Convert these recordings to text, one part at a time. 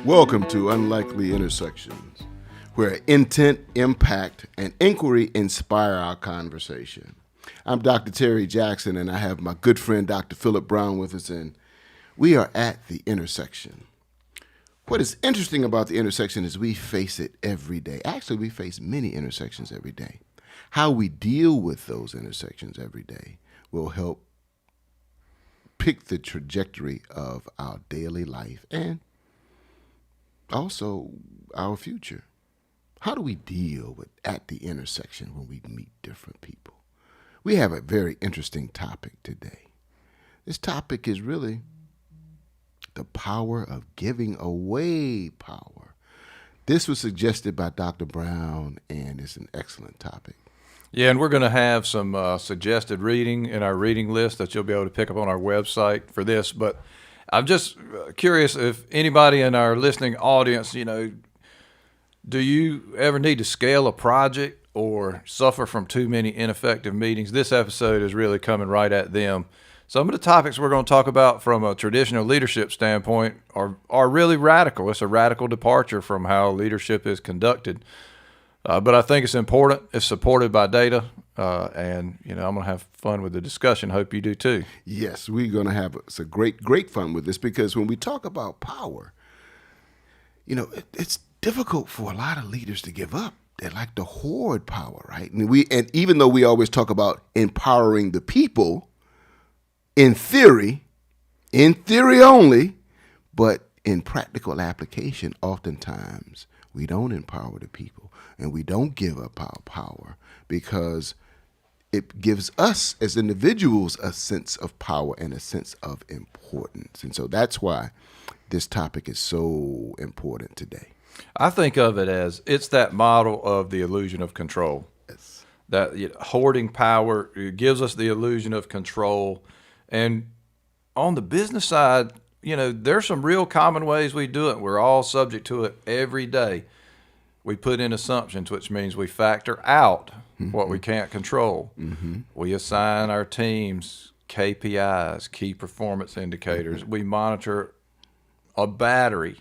Welcome to Unlikely Intersections, where intent, impact, and inquiry inspire our conversation. I'm Dr. Terry Jackson, and I have my good friend Dr. Philip Brown with us, and we are at the intersection. What is interesting about the intersection is we face it every day. Actually, we face many intersections every day. How we deal with those intersections every day will help pick the trajectory of our daily life and also our future. How do we deal with at the intersection when we meet different people? We have a very interesting topic today. This topic is really the power of giving away power. This was suggested by Dr. Brown, and it's an excellent topic. Yeah, and we're going to have some suggested reading in our reading list that you'll be able to pick up on our website for this. But I'm just curious if anybody in our listening audience, do you ever need to scale a project or suffer from too many ineffective meetings? This episode is really coming right at them. Some of the topics we're going to talk about from a traditional leadership standpoint are really radical. It's a radical departure from how leadership is conducted. But I think it's important. It's supported by data, and I'm going to have fun with the discussion. Hope you do too. Yes, we're going to have some great fun with this, because when we talk about power, it's difficult for a lot of leaders to give up. They like to hoard power, right? And even though we always talk about empowering the people, in theory only, but in practical application, oftentimes we don't empower the people. And we don't give up our power because it gives us as individuals a sense of power and a sense of importance. And so that's why this topic is so important today. I think of it as it's that model of the illusion of control. Yes. That hoarding power, it gives us the illusion of control. And on the business side, there's some real common ways we do it. We're all subject to it every day. We put in assumptions, which means we factor out what we can't control. Mm-hmm. We assign our teams KPIs, key performance indicators. We monitor a battery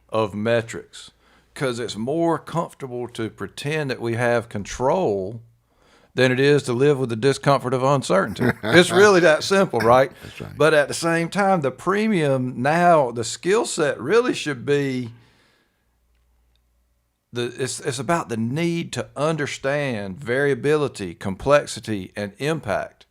of metrics because it's more comfortable to pretend that we have control than it is to live with the discomfort of uncertainty. It's really that simple, right? That's right. But at the same time, the premium now, the skill set really should be it's about the need to understand variability, complexity, and impact.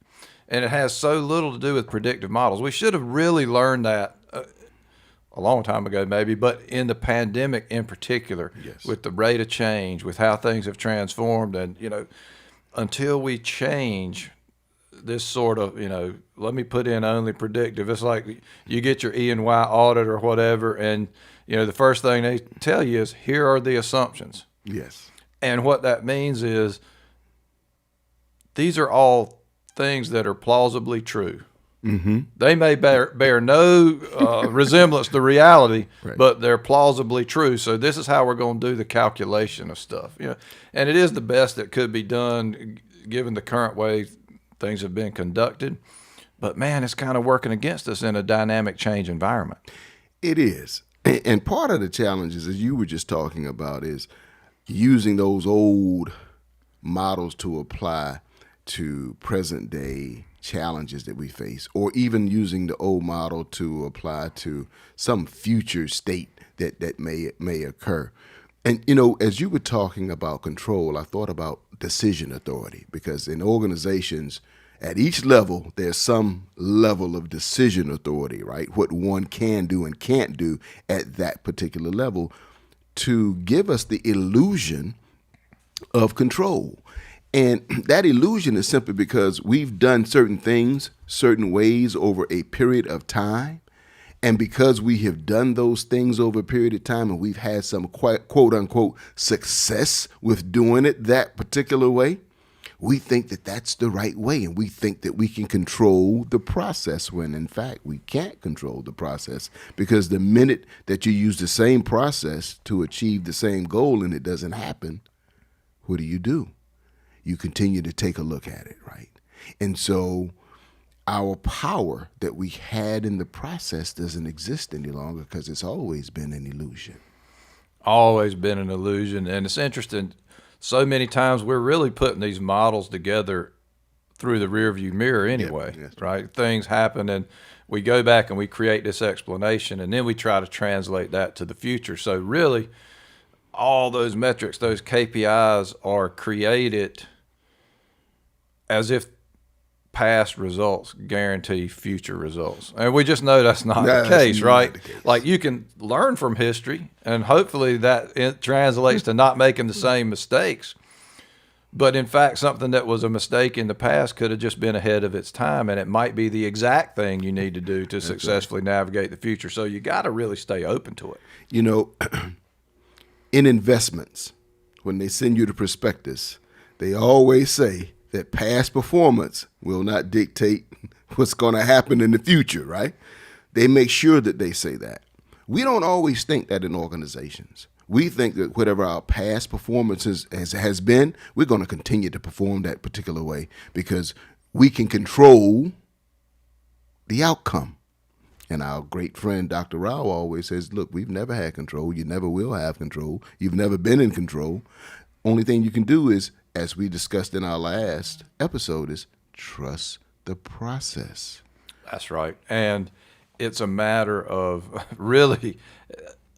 And it has so little to do with predictive models. We should have really learned that a long time ago maybe, but in the pandemic in particular, yes, with the rate of change, with how things have transformed. And, until we change this sort of, let me put in only predictive. It's like you get your E&Y audit or whatever, and the first thing they tell you is, here are the assumptions. Yes. And what that means is these are all things that are plausibly true. Mm-hmm. They may bear no resemblance to reality, right, but they're plausibly true. So this is how we're going to do the calculation of stuff. And it is the best that could be done given the current way things have been conducted. But, man, it's kind of working against us in a dynamic change environment. It is. And part of the challenges, as you were just talking about, is using those old models to apply to present day challenges that we face, or even using the old model to apply to some future state that may occur. And, as you were talking about control, I thought about decision authority, because in organizations, at each level, there's some level of decision authority, right? What one can do and can't do at that particular level to give us the illusion of control. And that illusion is simply because we've done certain things, certain ways over a period of time. And because we have done those things over a period of time and we've had some quote unquote success with doing it that particular way, we think that that's the right way, and we think that we can control the process when, in fact, we can't control the process, because the minute that you use the same process to achieve the same goal and it doesn't happen, what do? You continue to take a look at it, right? And so our power that we had in the process doesn't exist any longer because it's always been an illusion. Always been an illusion. And it's interesting. So many times we're really putting these models together through the rearview mirror anyway, yes. right? Things happen and we go back and we create this explanation and then we try to translate that to the future. So really, all those metrics, those KPIs are created as if past results guarantee future results. And we just know that's not the case, right? The case. Like you can learn from history and hopefully that it translates to not making the same mistakes. But in fact, something that was a mistake in the past could have just been ahead of its time, and it might be the exact thing you need to do to successfully navigate the future. So you got to really stay open to it. You know, in investments, when they send you the prospectus, they always say that past performance will not dictate what's going to happen in the future, right? They make sure that they say that. We don't always think that in organizations. We think that whatever our past performances has been, we're going to continue to perform that particular way because we can control the outcome. And our great friend, Dr. Rao, always says, look, we've never had control. You never will have control. You've never been in control. Only thing you can do is, as we discussed in our last episode, is trust the process. That's right. And it's a matter of really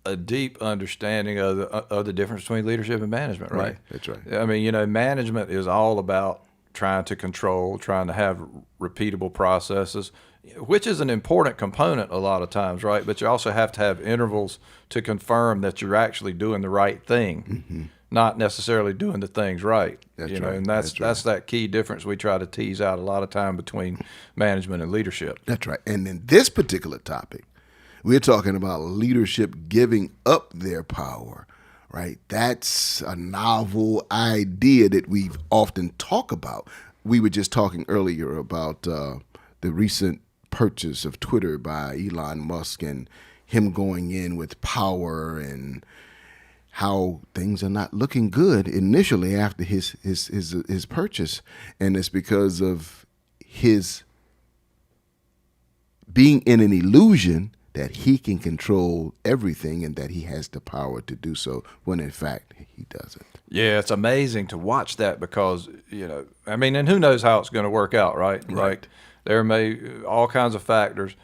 a deep understanding of the difference between leadership and management, right? That's right. I mean, management is all about trying to control, trying to have repeatable processes, which is an important component a lot of times, right? But you also have to have intervals to confirm that you're actually doing the right thing, not necessarily doing the things right. That's right. And that's that key difference we try to tease out a lot of time between management and leadership. That's right. And in this particular topic, we're talking about leadership giving up their power, right? That's a novel idea that we often talk about. We were just talking earlier about the recent purchase of Twitter by Elon Musk and him going in with power and how things are not looking good initially after his purchase. And it's because of his being in an illusion that he can control everything and that he has the power to do so, when in fact he doesn't. Yeah, it's amazing to watch that because, and who knows how it's going to work out, right? Like there may all kinds of factors,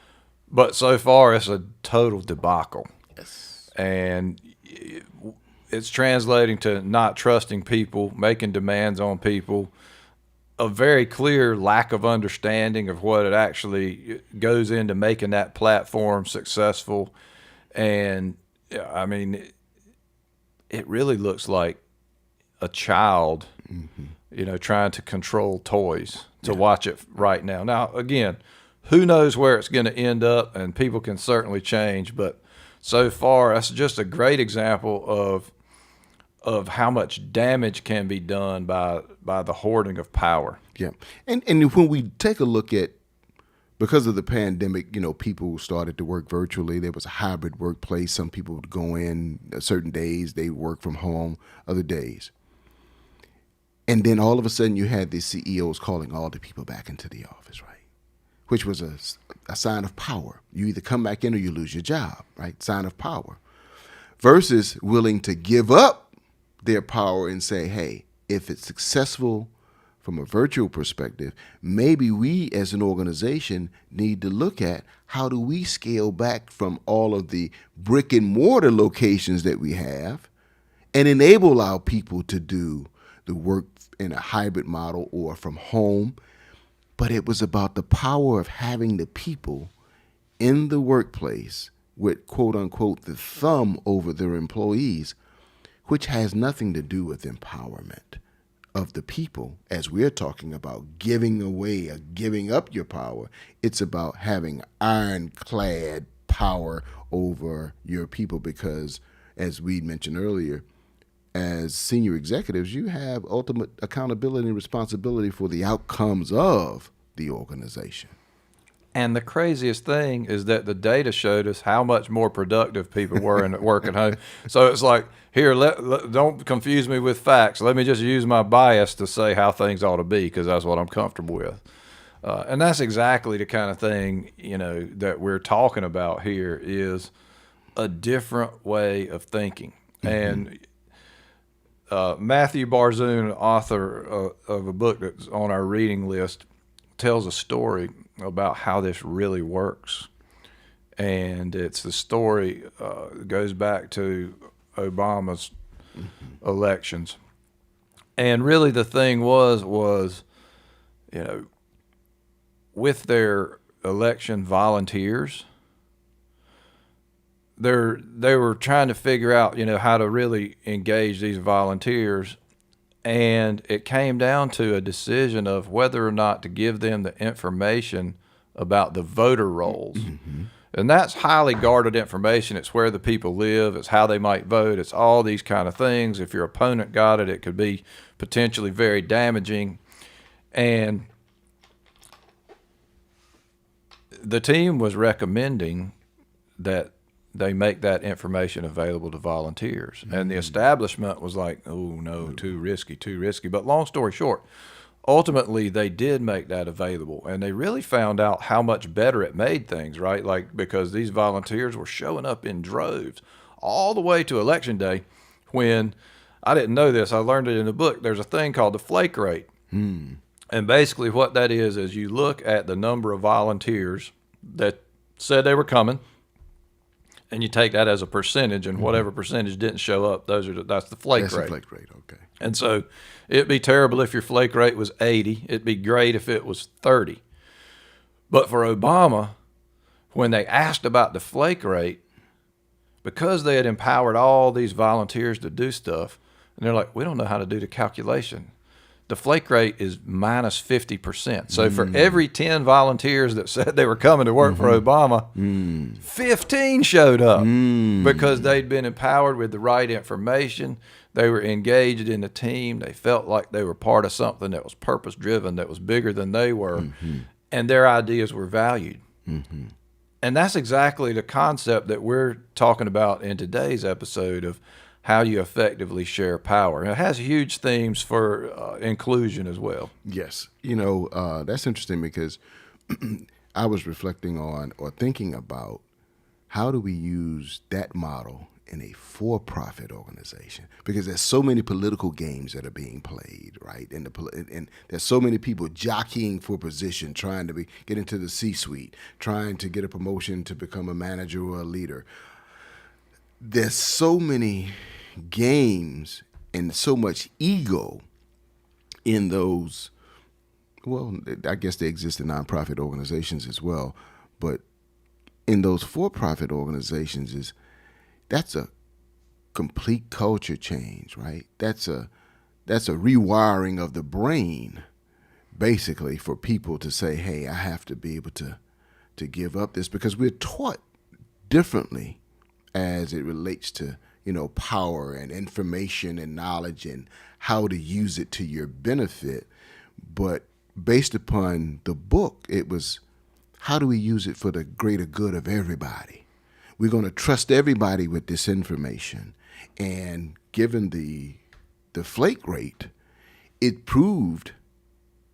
but so far it's a total debacle. Yes. And it's translating to not trusting people, making demands on people, a very clear lack of understanding of what it actually goes into making that platform successful. And I mean, it really looks like a child, trying to control toys to watch it right now. Now, again, who knows where it's going to end up, and people can certainly change. But so far, that's just a great example of how much damage can be done by the hoarding of power. Yeah. And when we take a look at, because of the pandemic, people started to work virtually. There was a hybrid workplace. Some people would go in certain days, they work from home, other days. And then all of a sudden you had the CEOs calling all the people back into the office, right? Which was a sign of power. You either come back in or you lose your job, right? Sign of power. Versus willing to give up their power and say, hey, if it's successful from a virtual perspective, maybe we as an organization need to look at how do we scale back from all of the brick and mortar locations that we have and enable our people to do the work in a hybrid model or from home. But it was about the power of having the people in the workplace with, quote unquote, the thumb over their employees, which has nothing to do with empowerment of the people, as we're talking about giving away or giving up your power. It's about having ironclad power over your people because, as we mentioned earlier, as senior executives, you have ultimate accountability and responsibility for the outcomes of the organization. And the craziest thing is that the data showed us how much more productive people were in work at home. So it's like, here, don't confuse me with facts. Let me just use my bias to say how things ought to be because that's what I'm comfortable with. And that's exactly the kind of thing, that we're talking about here is a different way of thinking. And Matthew Barzoon, author of a book that's on our reading list, tells a story about how this really works. And it's the story goes back to Obama's elections. And really the thing was, with their election volunteers, they were trying to figure out, how to really engage these volunteers. And it came down to a decision of whether or not to give them the information about the voter rolls. And that's highly guarded information. It's where the people live. It's how they might vote. It's all these kind of things. If your opponent got it, it could be potentially very damaging. And the team was recommending that they make that information available to volunteers. And the establishment was like, oh, no, too risky, too risky. But long story short, ultimately they did make that available. And they really found out how much better it made things, right? Like, because these volunteers were showing up in droves all the way to Election Day when, I didn't know this, I learned it in a book, there's a thing called the flake rate. And basically what that is you look at the number of volunteers that said they were coming, and you take that as a percentage, and whatever percentage didn't show up, that's the flake rate. That's the flake rate, okay. And so it'd be terrible if your flake rate was 80. It'd be great if it was 30. But for Obama, when they asked about the flake rate, because they had empowered all these volunteers to do stuff, and they're like, we don't know how to do the calculation. The flake rate is minus 50%. So for every 10 volunteers that said they were coming to work for Obama, 15 showed up because they'd been empowered with the right information. They were engaged in the team. They felt like they were part of something that was purpose-driven, that was bigger than they were, and their ideas were valued. And that's exactly the concept that we're talking about in today's episode of how you effectively share power. And it has huge themes for inclusion as well. Yes. That's interesting because I was reflecting on or thinking about how do we use that model in a for-profit organization? Because there's so many political games that are being played, right? And there's so many people jockeying for position, trying to get into the C-suite, trying to get a promotion to become a manager or a leader. There's so many games and so much ego in those. Well, I guess they exist in nonprofit organizations as well, but in those for-profit organizations that's a complete culture change, right? That's a rewiring of the brain, basically, for people to say, hey, I have to be able to give up this, because we're taught differently as it relates to power and information and knowledge and how to use it to your benefit. But based upon the book, it was, how do we use it for the greater good of everybody? We're going to trust everybody with this information. And given the flake rate, it proved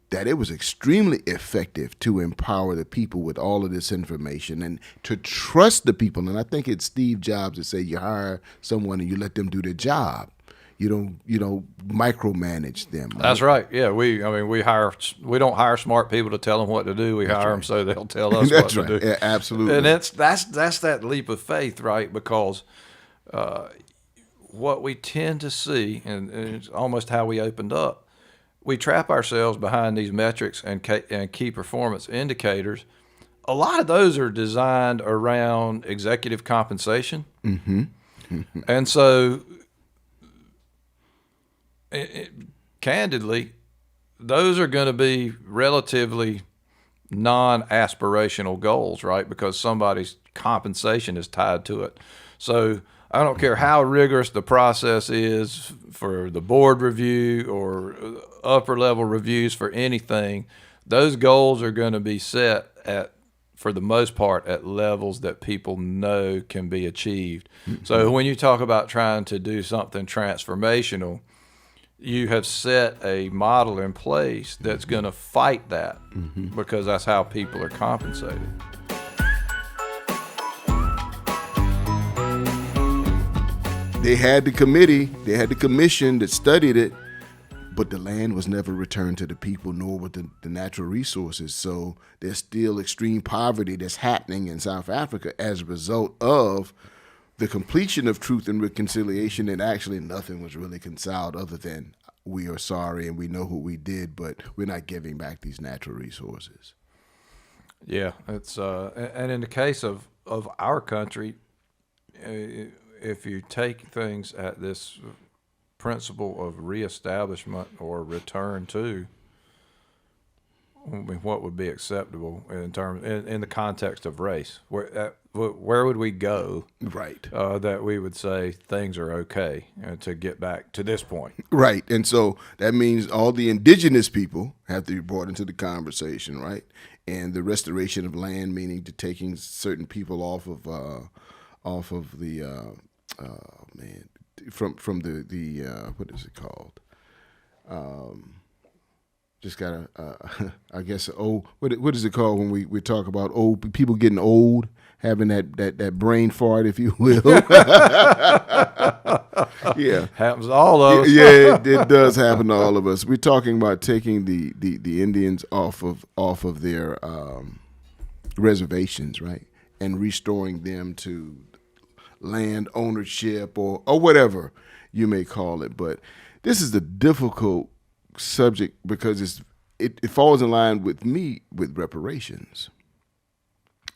that it was extremely effective to empower the people with all of this information and to trust the people. And I think it's Steve Jobs that say you hire someone and you let them do their job. You don't micromanage them. Right? That's right. Yeah, we don't hire smart people to tell them what to do. We hire them so they'll tell us That's what right. to do. Yeah, absolutely. And that's that leap of faith, right? Because what we tend to see, and it's almost how we opened up, we trap ourselves behind these metrics and key performance indicators. A lot of those are designed around executive compensation. And so, candidly, those are going to be relatively non-aspirational goals, right? Because somebody's compensation is tied to it. So I don't care how rigorous the process is for the board review or upper level reviews for anything, those goals are going to be set at, for the most part, at levels that people know can be achieved. So when you talk about trying to do something transformational, you have set a model in place that's going to fight that because that's how people are compensated. They had the committee, they had the commission that studied it, but the land was never returned to the people, nor were the natural resources. So there's still extreme poverty that's happening in South Africa as a result of the completion of truth and reconciliation, and actually nothing was really reconciled other than we are sorry and we know what we did, but we're not giving back these natural resources. Yeah, it's and in the case of our country, if you take things at this principle of reestablishment or return to, I mean, what would be acceptable in terms in the context of race? Where would we go? Right. That we would say things are okay to get back to this point. Right. And so that means all the indigenous people have to be brought into the conversation, right? And the restoration of land, meaning to taking certain people off of the from the what is it called? Just gotta I guess what is it called when we talk about old people getting old, having that brain fart, if you will. Yeah, Happens to all of us. Yeah, it does happen to all of us. We're talking about taking the Indians off of their reservations, right, and restoring them to land ownership or whatever you may call it. But this is a difficult subject because it falls in line with me with reparations,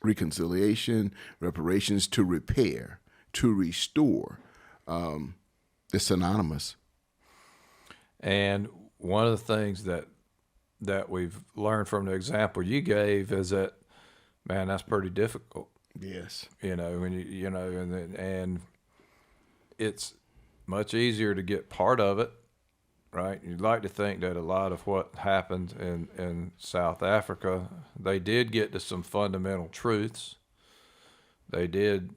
reconciliation, reparations, to repair, to restore. It's synonymous. And one of the things that we've learned from the example you gave is that, man, that's pretty difficult. Yes. When and it's much easier to get part of it, right? You'd like to think that a lot of what happened in South Africa, they did get to some fundamental truths. They did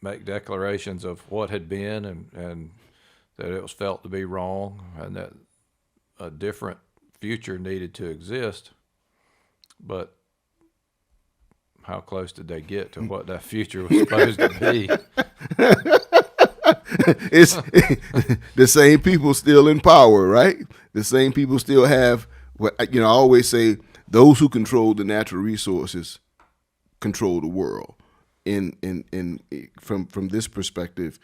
make declarations of what had been and that it was felt to be wrong and that a different future needed to exist. But how close did they get to what that future was supposed to be? It's the same people still in power, right? The same people still have what I always say: those who control the natural resources control the world. From this perspective,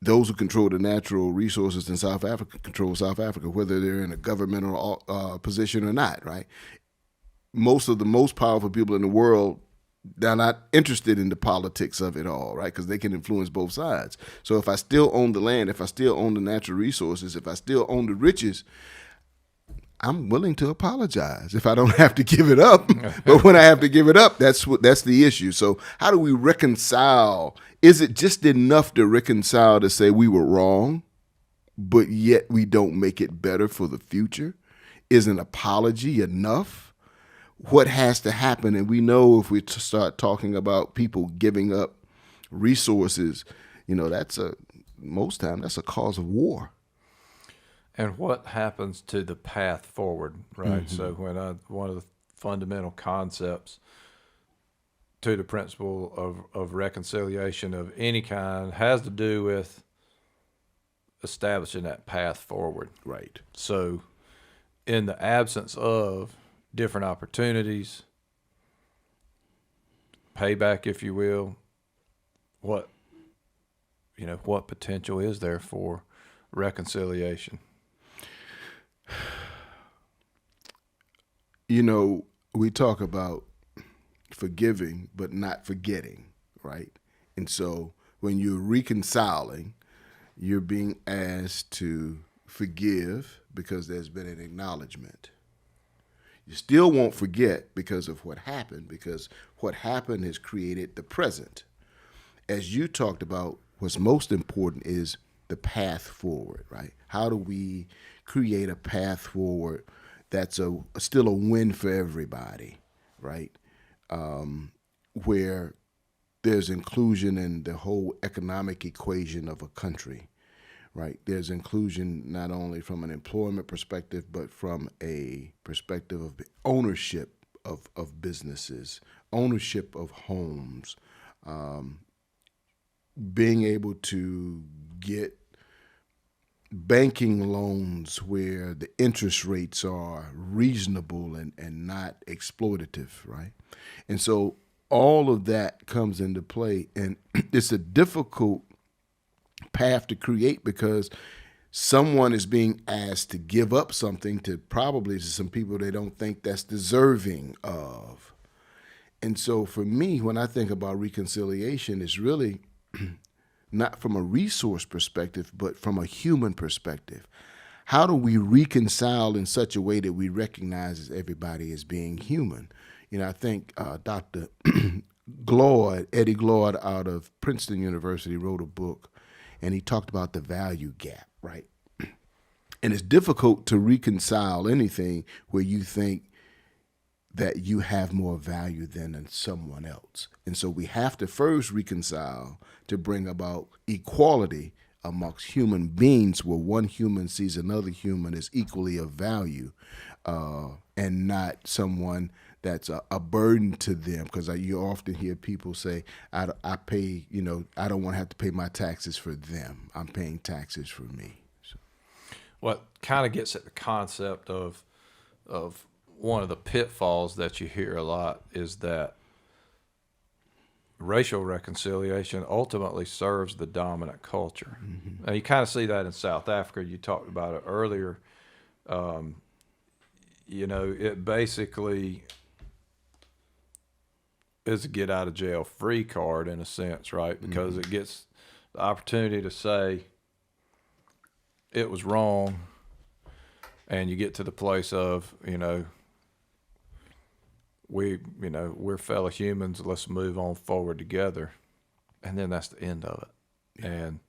those who control the natural resources in South Africa control South Africa, whether they're in a governmental position or not, right? Most of the most powerful people in the world, they're not interested in the politics of it all, right? Because they can influence both sides. So if I still own the land, if I still own the natural resources, if I still own the riches, I'm willing to apologize if I don't have to give it up. But when I have to give it up, that's the issue. So how do we reconcile? Is it just enough to reconcile to say we were wrong, but yet we don't make it better for the future? Is an apology enough? What has to happen? And we know if we start talking about people giving up resources, most time that's a cause of war. And what happens to the path forward, right? Mm-hmm. So one of the fundamental concepts to the principle of reconciliation of any kind has to do with establishing that path forward. Right. So in the absence of different opportunities, payback, if you will, what potential is there for reconciliation? We talk about forgiving but not forgetting, right? And so when you're reconciling, you're being asked to forgive because there's been an acknowledgement. You still won't forget because of what happened, because what happened has created the present. As you talked about, what's most important is the path forward, right? How do we create a path forward that's still a win for everybody, right? Where there's inclusion in the whole economic equation of a country, right? There's inclusion not only from an employment perspective, but from a perspective of ownership of businesses, ownership of homes, being able to get banking loans where the interest rates are reasonable and not exploitative, right? And so all of that comes into play. And it's a difficult path to create because someone is being asked to give up something to probably to some people they don't think that's deserving of. And so for me, when I think about reconciliation, it's really not from a resource perspective, but from a human perspective. How do we reconcile in such a way that we recognize everybody as being human? You know, I think Dr. Gloyd, Eddie Gloyd out of Princeton University wrote a book, and he talked about the value gap, right? And it's difficult to reconcile anything where you think that you have more value than someone else. And so we have to first reconcile to bring about equality amongst human beings where one human sees another human as equally of value and not someone that's a burden to them. Because you often hear people say, I pay, you know, I don't want to have to pay my taxes for them. I'm paying taxes for me. So. What kind of gets at the concept of one of the pitfalls that you hear a lot is that racial reconciliation ultimately serves the dominant culture. Mm-hmm. Now, you kind of see that in South Africa. You talked about it earlier. You know, it basically is a get out of jail free card in a sense, right? Because mm-hmm. it gets the opportunity to say it was wrong, and you get to the place of, you know, we're fellow humans, let's move on forward together. And then that's the end of it. Yeah. And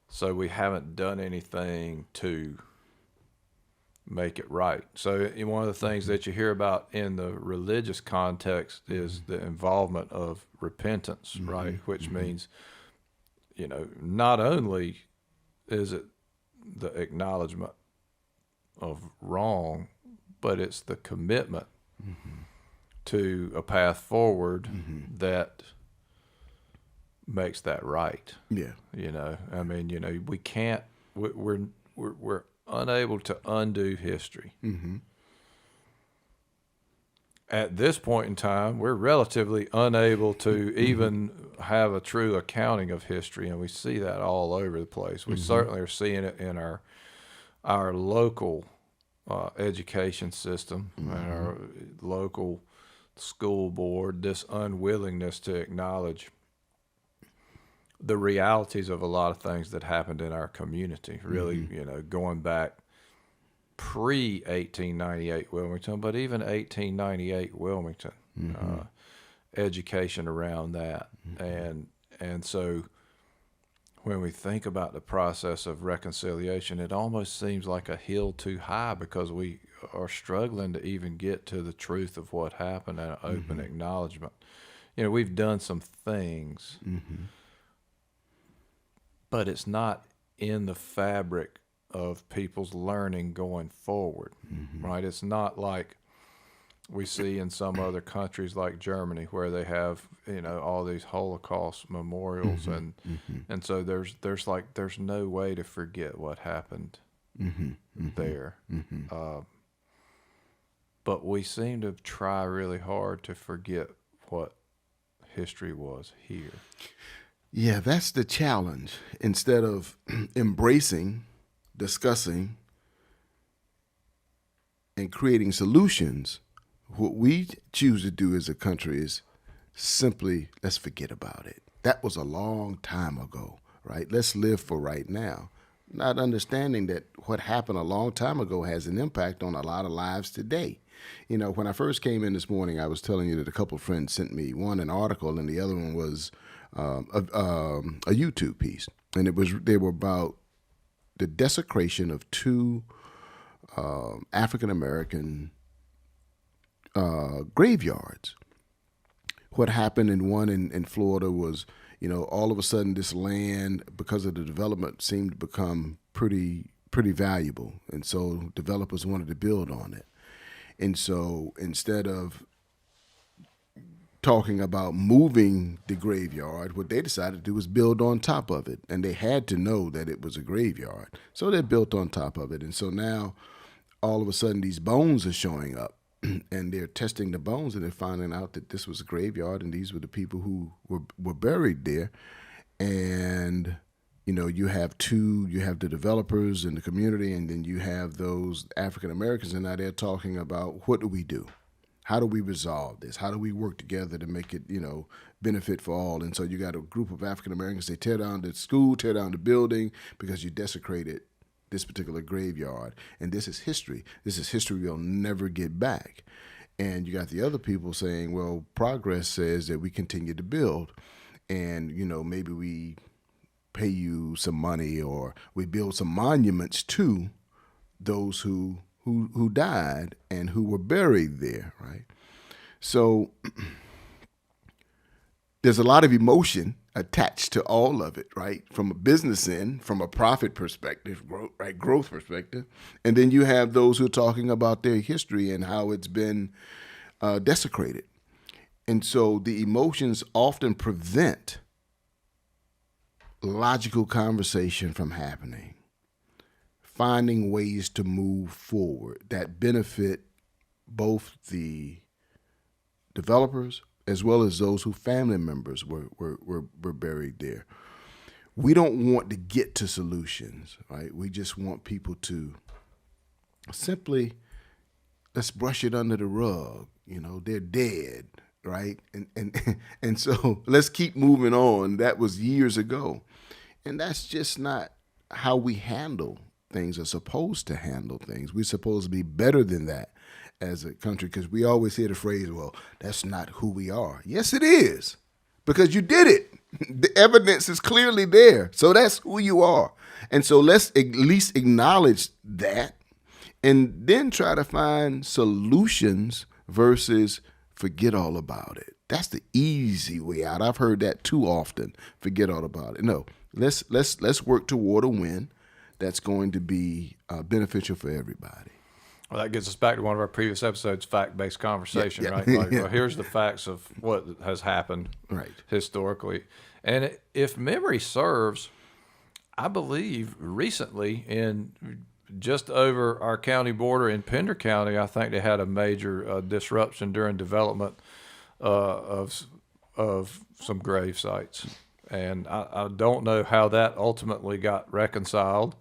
so we haven't done anything to make it right. So one of the things that you hear about in the religious context is the involvement of repentance, mm-hmm. right? Which mm-hmm. means, you know, not only is it the acknowledgement of wrong, but it's the commitment mm-hmm. to a path forward mm-hmm. that makes that right. Yeah. You know, I mean, you know, we can't, we're unable to undo history. Mm-hmm. At this point in time, we're relatively unable to mm-hmm. even have a true accounting of history, and we see that all over the place. We mm-hmm. certainly are seeing it in our local education system mm-hmm. and our local school board, this unwillingness to acknowledge the realities of a lot of things that happened in our community, really, mm-hmm. you know, going back pre-1898 Wilmington, but even 1898 Wilmington, mm-hmm. Education around that. Mm-hmm. And so when we think about the process of reconciliation, it almost seems like a hill too high because we are struggling to even get to the truth of what happened and an open mm-hmm. acknowledgement. You know, we've done some things, mm-hmm. but it's not in the fabric of people's learning going forward, mm-hmm. right? It's not like we see in some other countries like Germany where they have, you know, all these Holocaust memorials mm-hmm. and so there's no way to forget what happened mm-hmm. there. Mm-hmm. But we seem to try really hard to forget what history was here. Yeah, that's the challenge. Instead of embracing, discussing, and creating solutions, what we choose to do as a country is simply, let's forget about it. That was a long time ago, right? Let's live for right now. Not understanding that what happened a long time ago has an impact on a lot of lives today. You know, when I first came in this morning, I was telling you that a couple of friends sent me one an article and the other one was a YouTube piece, and they were about the desecration of two African American graveyards. What happened in one in Florida was all of a sudden this land, because of the development, seemed to become pretty valuable, and so developers wanted to build on it. And so instead of talking about moving the graveyard, what they decided to do was build on top of it. And they had to know that it was a graveyard. So they built on top of it. And so now all of a sudden these bones are showing up and they're testing the bones and they're finding out that this was a graveyard and these were the people who were buried there. And you have the developers in the community, and then you have those African Americans, and now they're talking about, what do we do? How do we resolve this? How do we work together to make it, benefit for all? And so you got a group of African Americans, they tear down the school, tear down the building because you desecrated this particular graveyard. And this is history. This is history we'll never get back. And you got the other people saying, well, progress says that we continue to build. And, maybe we pay you some money, or we build some monuments to those who died and who were buried there, right? So there's a lot of emotion attached to all of it, right? From a business end, from a profit perspective, growth perspective. And then you have those who are talking about their history and how it's been desecrated. And so the emotions often prevent logical conversation from happening, finding ways to move forward that benefit both the developers as well as those whose family members were buried there. We don't want to get to solutions, right? We just want people to simply, let's brush it under the rug. They're dead, right? And so let's keep moving on. That was years ago. And that's just not how we handle things, are supposed to handle things. We're supposed to be better than that as a country, because we always hear the phrase, well, that's not who we are. Yes, it is, because you did it. The evidence is clearly there. So that's who you are. And so let's at least acknowledge that and then try to find solutions versus forget all about it. That's the easy way out. I've heard that too often. Forget all about it. No, let's work toward a win that's going to be beneficial for everybody. Well, that gets us back to one of our previous episodes, fact-based conversation, Yeah. right? Like, well, here's the facts of what has happened Right. historically. And if memory serves, I believe recently in just over our county border in Pender County, I think they had a major disruption during development of some grave sites. And I don't know how that ultimately got reconciled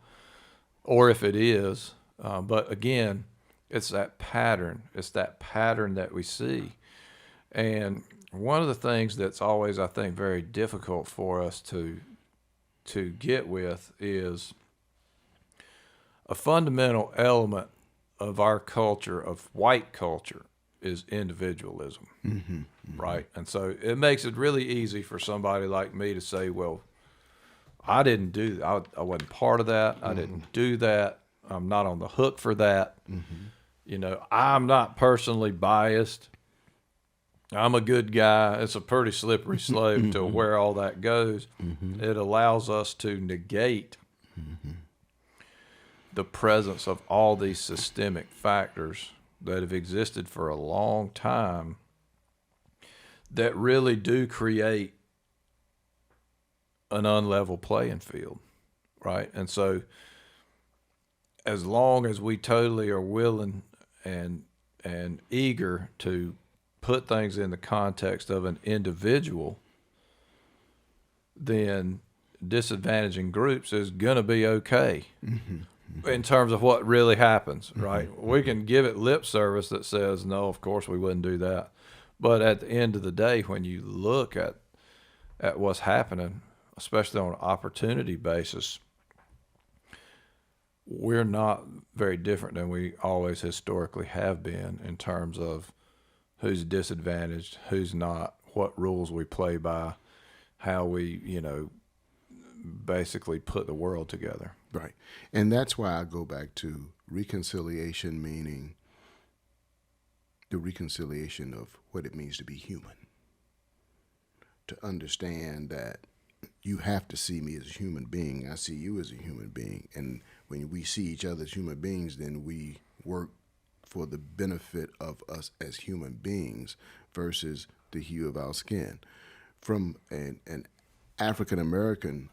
or if it is. But again, it's that pattern. It's that pattern that we see. And one of the things that's always, I think, very difficult for us to get with is a fundamental element of our culture, of white culture, is individualism, right? And so it makes it really easy for somebody like me to say, well, I didn't do that. I wasn't part of that. I didn't do that. I'm not on the hook for that. I'm not personally biased. I'm a good guy. It's a pretty slippery slope to where all that goes. It allows us to negate the presence of all these systemic factors that have existed for a long time that really do create an unlevel playing field, right? And so as long as we totally are willing and eager to put things in the context of an individual, then disadvantaging groups is going to be okay in terms of what really happens, right? We can give it lip service that says, no, of course we wouldn't do that. But at the end of the day, when you look at what's happening, especially on an opportunity basis, we're not very different than we always historically have been in terms of who's disadvantaged, who's not, what rules we play by, how we, basically put the world together. Right. And that's why I go back to reconciliation, meaning the reconciliation of what it means to be human. to understand that you have to see me as a human being. I see you as a human being. And when we see each other as human beings, then we work for the benefit of us as human beings versus the hue of our skin. From an African American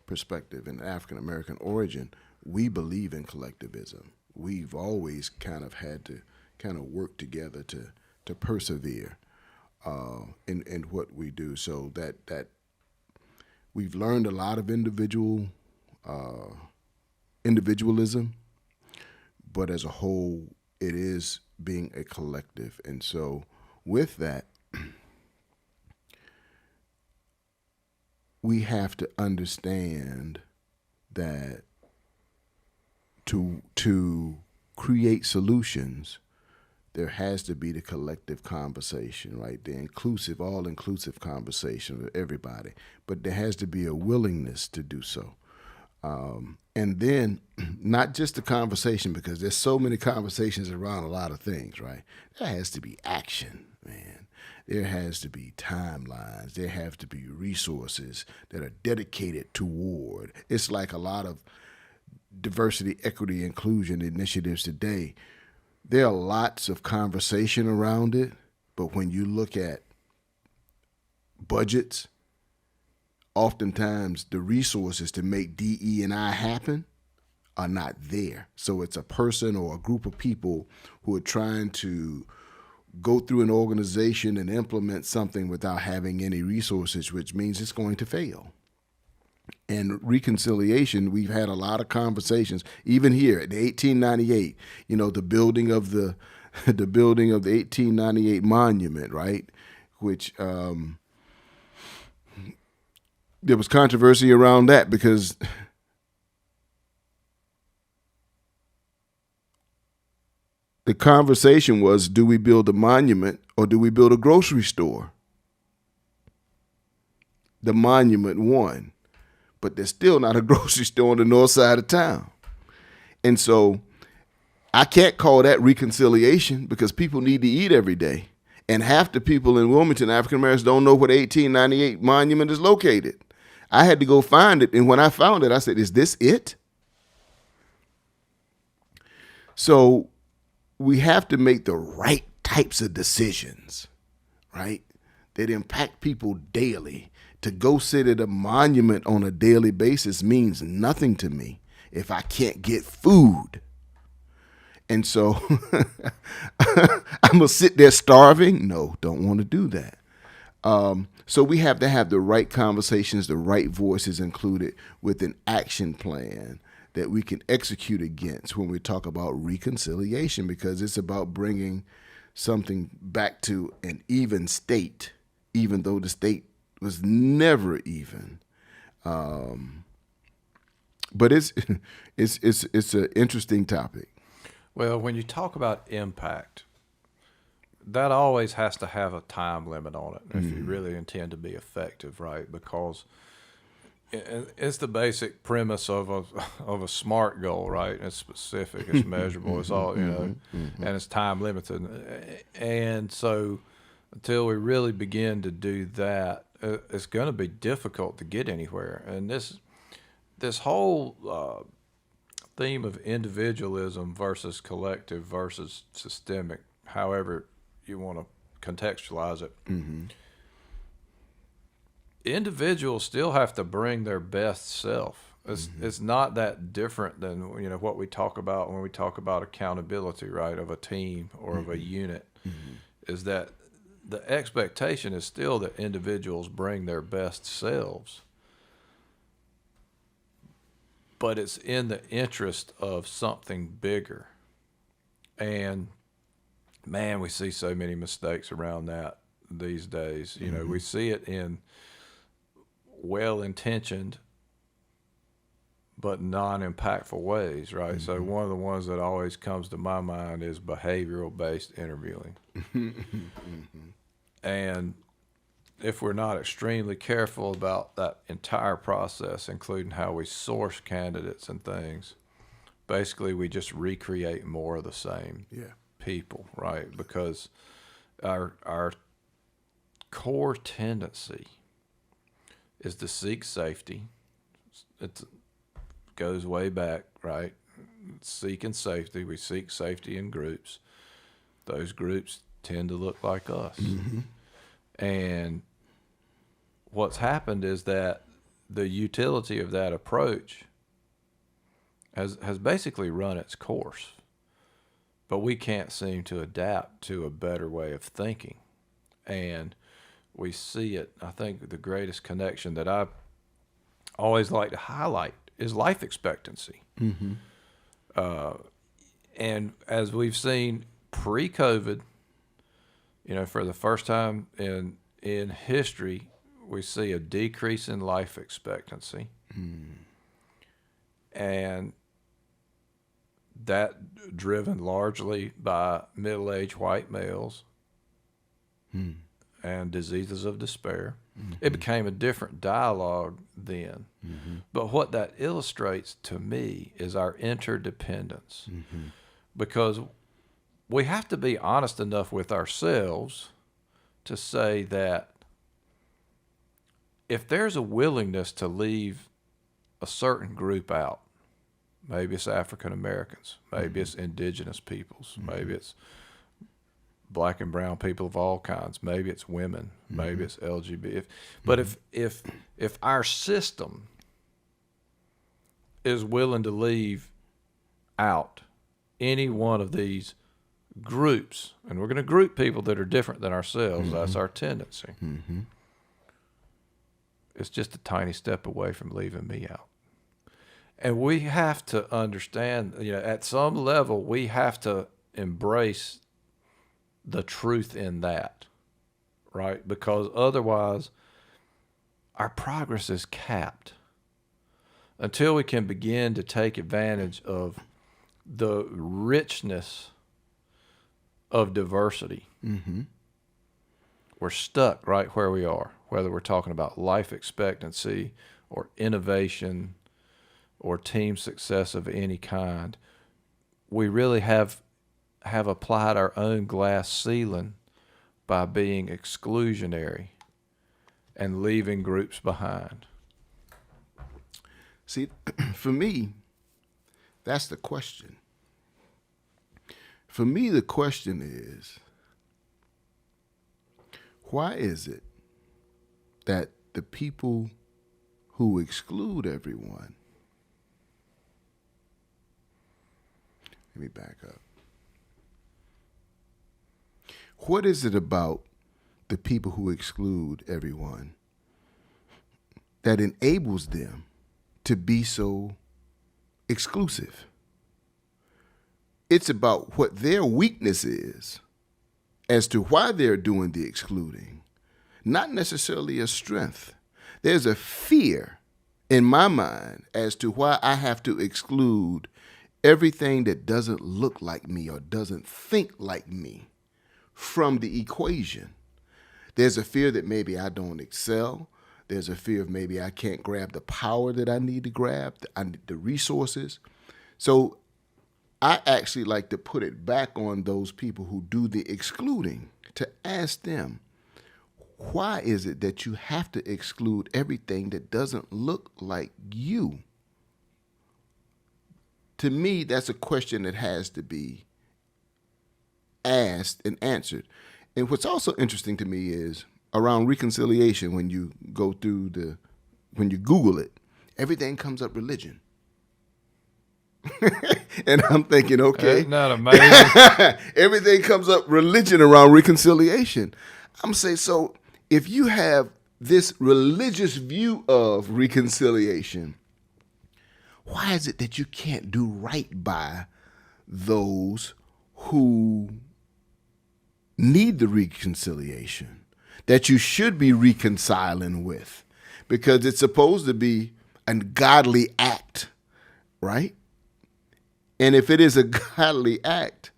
perspective and African American origin, we believe in collectivism. We've always kind of had to kind of work together to persevere in what we do. So that we've learned a lot of individualism, but as a whole, it is being a collective. And so, with that, we have to understand that to create solutions, there has to be the collective conversation, right? The inclusive, all inclusive conversation with everybody. But there has to be a willingness to do so. And then not just the conversation, because there's so many conversations around a lot of things, right? There has to be action, man. There has to be timelines. There have to be resources that are dedicated toward. It's like a lot of diversity, equity, inclusion initiatives today. There are lots of conversation around it, but when you look at budgets, oftentimes the resources to make DE&I happen are not there. So it's a person or a group of people who are trying to go through an organization and implement something without having any resources, which means it's going to fail. And reconciliation, we've had a lot of conversations, even here at the 1898, the building of the 1898 monument, right? Which there was controversy around that because the conversation was, do we build a monument or do we build a grocery store? The monument won, but there's still not a grocery store on the north side of town. And so I can't call that reconciliation because people need to eat every day. And half the people in Wilmington, African Americans, don't know where the 1898 monument is located. I had to go find it. And when I found it, I said, is this it? So we have to make the right types of decisions, right, that impact people daily. To go sit at a monument on a daily basis means nothing to me if I can't get food. And so I'm going to sit there starving? No, don't want to do that. So we have to have the right conversations, the right voices included with an action plan that we can execute against when we talk about reconciliation, because it's about bringing something back to an even state, even though the state was never even. But it's an interesting topic. Well, when you talk about impact, that always has to have a time limit on it if you really intend to be effective, right? Because it's the basic premise of a SMART goal, right? It's specific, it's measurable, it's all, and it's time limited. And so until we really begin to do that, it's going to be difficult to get anywhere. And this whole theme of individualism versus collective versus systemic, however you want to contextualize it, individuals still have to bring their best self. It's not that different than what we talk about when we talk about accountability, right, of a team or of a unit, is that the expectation is still that individuals bring their best selves, but it's in the interest of something bigger. And man, we see so many mistakes around that these days. We see it in well-intentioned but non-impactful ways, right? So one of the ones that always comes to my mind is behavioral-based interviewing. And if we're not extremely careful about that entire process, including how we source candidates and things, basically we just recreate more of the same people, right? Because our core tendency is to seek safety. It goes way back, right? Seeking safety. We seek safety in groups. Those groups tend to look like us. Mm-hmm. And what's happened is that the utility of that approach has basically run its course. But we can't seem to adapt to a better way of thinking. And we see it. I think the greatest connection that I always like to highlight is life expectancy. Mm-hmm. And as we've seen pre-COVID, for the first time in history, we see a decrease in life expectancy. And that driven largely by middle-aged white males and diseases of despair. It became a different dialogue then. But what that illustrates to me is our interdependence. Because we have to be honest enough with ourselves to say that if there's a willingness to leave a certain group out, maybe it's African Americans, maybe it's indigenous peoples, maybe it's black and brown people of all kinds, maybe it's women, maybe it's LGBT. But if our system is willing to leave out any one of these groups, and we're going to group people that are different than ourselves, that's our tendency. It's just a tiny step away from leaving me out. And we have to understand, at some level, we have to embrace the truth in that, right? Because otherwise, our progress is capped until we can begin to take advantage of the richness of diversity. We're stuck right where we are, whether we're talking about life expectancy or innovation or team success of any kind. We really have applied our own glass ceiling by being exclusionary and leaving groups behind. See, for me, that's the question. For me, the question is, why is it that the people who exclude everyone, let me back up. What is it about the people who exclude everyone that enables them to be so exclusive? It's about what their weakness is as to why they're doing the excluding, not necessarily a strength. There's a fear in my mind as to why I have to exclude everything that doesn't look like me or doesn't think like me from the equation. There's a fear that maybe I don't excel. There's a fear of maybe I can't grab the power that I need to grab, the resources. So I actually like to put it back on those people who do the excluding, to ask them, why is it that you have to exclude everything that doesn't look like you? To me, that's a question that has to be asked and answered. And what's also interesting to me is around reconciliation, when you go through when you Google it, everything comes up religion. And I'm thinking, okay. Isn't that amazing? Everything comes up religion around reconciliation. I'm saying, so if you have this religious view of reconciliation, why is it that you can't do right by those who need the reconciliation, that you should be reconciling with? Because it's supposed to be a godly act, right? And if it is a godly act,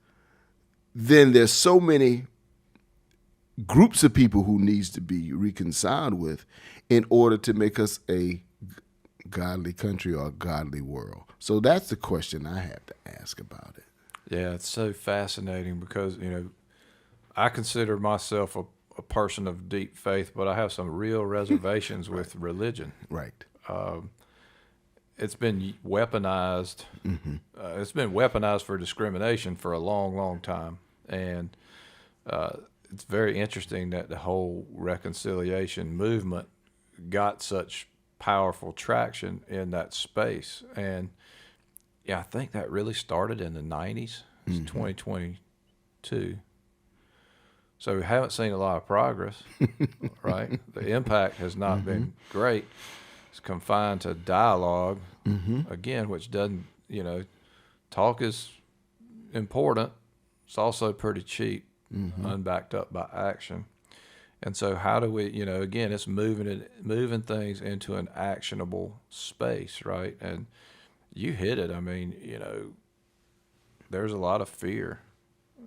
then there's so many groups of people who needs to be reconciled with in order to make us a godly country or a godly world. So that's the question I have to ask about it. Yeah, it's so fascinating because, I consider myself a person of deep faith, but I have some real reservations with religion. Right. It's been weaponized. It's been weaponized for discrimination for a long, long time, and it's very interesting that the whole reconciliation movement got such powerful traction in that space. And yeah, I think that really started in the 90s. It's 2022. So we haven't seen a lot of progress, right? The impact has not been great. It's confined to dialogue, again, which doesn't, talk is important. It's also pretty cheap, unbacked up by action. And so how do we, again, it's moving things into an actionable space, right? And you hit it. I mean, there's a lot of fear,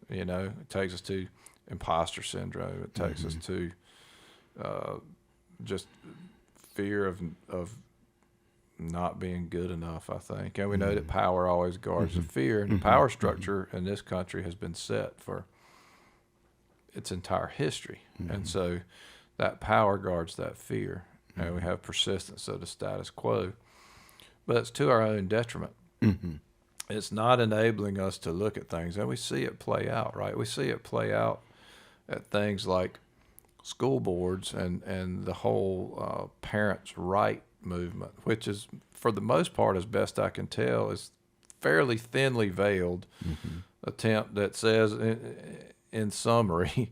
it takes us to imposter syndrome. It takes us to just fear of not being good enough, I think. And we know that power always guards the fear. And the power structure in this country has been set for its entire history. And so that power guards that fear. And we have persistence of the status quo. But it's to our own detriment. It's not enabling us to look at things. And we see it play out, right? We see it play out at things like school boards and the whole parents' right movement, which is, for the most part, as best I can tell, is fairly thinly veiled attempt that says, in summary,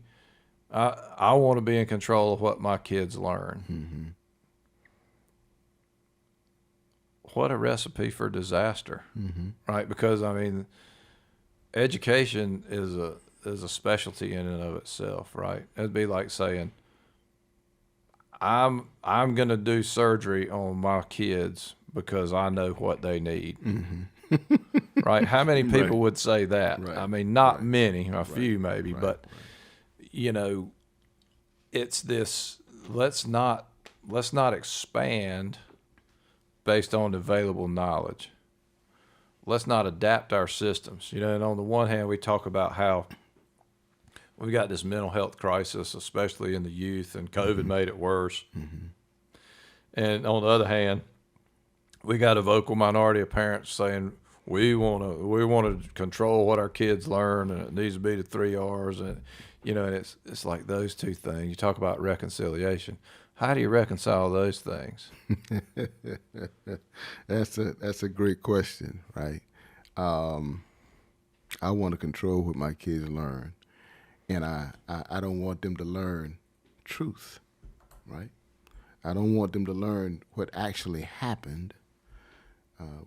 I want to be in control of what my kids learn. What a recipe for disaster, right? Because I mean, education is a specialty in and of itself, right? It'd be like saying, I'm going to do surgery on my kids because I know what they need. Right? How many people would say that? Right. I mean, not many, a few maybe, but it's this, let's not expand based on available knowledge. Let's not adapt our systems. And on the one hand, we talk about how we got this mental health crisis, especially in the youth, and COVID made it worse. And on the other hand, we got a vocal minority of parents saying we want to control what our kids learn, and it needs to be the 3 R's. And and it's like those two things. You talk about reconciliation. How do you reconcile those things? That's a great question, right? I want to control what my kids learn, and I don't want them to learn truth, right? I don't want them to learn what actually happened.